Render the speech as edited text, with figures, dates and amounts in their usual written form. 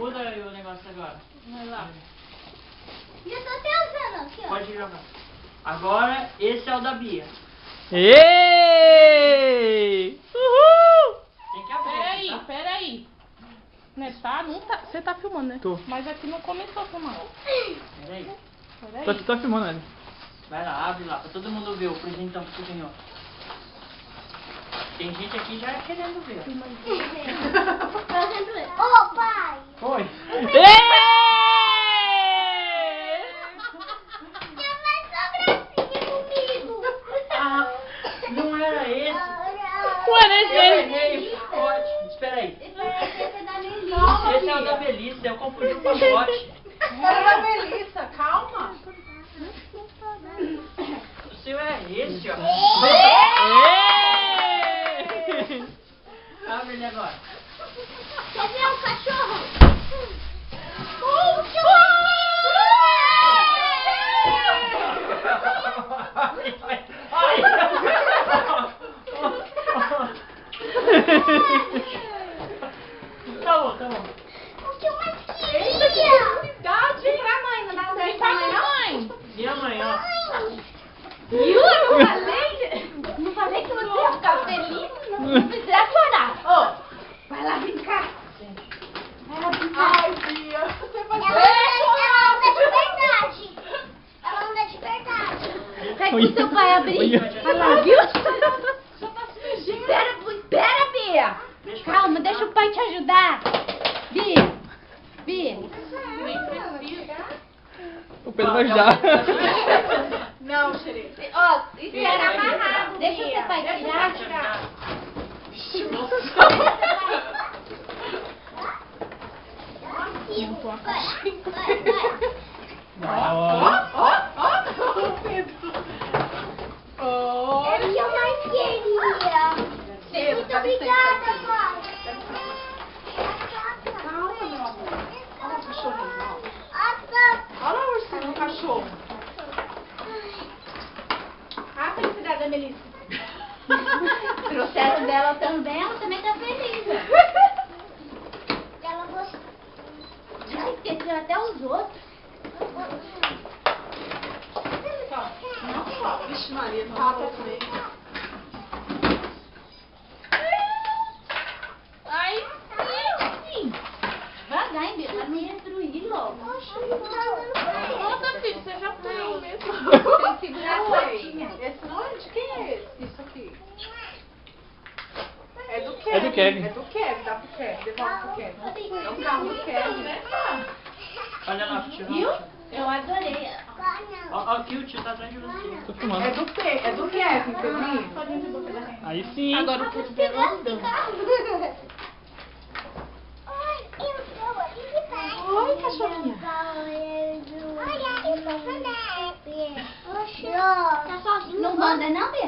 Muda aí o negócio agora. Vai lá. Já tô até usando aqui, ó. Pode jogar. Agora, esse é o da Bia. Ei! Uhul! Tem que abrir, tá? Peraí. Né, tá? Não tá. Você tá filmando, né? Tô. Mas aqui não começou a filmar. Peraí. Peraí. Tô filmando ele. Vai lá, abre lá, pra todo mundo ver o presentão que você ganhou. Tem gente aqui já querendo ver. Ô, pai! Foi. Você vai só gracinha comigo. Ah, não era esse. Ué, Eu nesse. errei o pacote. Espera aí. Esse é o da Melissa, eu confundi o pacote. Era da Melissa, calma. O seu é esse, ó. Abre ele agora. Quer ver o cachorro? Tá bom, tá bom. O que eu mais queria? Cuidado pra mãe, não dá certo pra mãe, não? Mãe. Minha mãe, ó. Viu? Eu não falei? Não falei que você ia ficar feliz? Não precisa chorar. Ô, vai lá brincar. Vai lá brincar. Ai, Bia, você vai Ela anda de verdade. Ela anda de verdade. Pega o seu pai abrir. Vai lá, viu? Espera, Bia. Calma, deixa o pai te ajudar. Bia. O Pedro vai ajudar. Não, xerife. Ó, espera amarrado. Deixa o seu pai tirar. É o que eu mais queria. Muito obrigada, mãe. Calma, meu amor. Olha o cachorrinho, Ah, olha o ursinho, o cachorro. Ah, a felicidade da Melissa. trouxeram dela também, ela também tá feliz. Ela gostou. Ai, esqueceu até os outros. Vixe, Maria, não rata também. Ai, sim. Devagar, hein, Bia? Pra não destruir logo. Conta, filho. Você já comeu mesmo. Tem que segurar a patinha. Esse não é de quem é esse? Isso aqui. É do Kevin. É do Kevin. É do Kevin, dá pro Kevin. Devolve pro Kevin. É o carro do Kevin, né? Olha lá, tio. Viu? Eu adorei. Ó, aqui o tio tá atrás de você. Tô filmando. É do Kevin, Pedrinho. Aí sim. Agora o que der andando. Oi, cachorrinha. Olha, eu sou Felipe. Tá sozinho? Não manda não, Bia?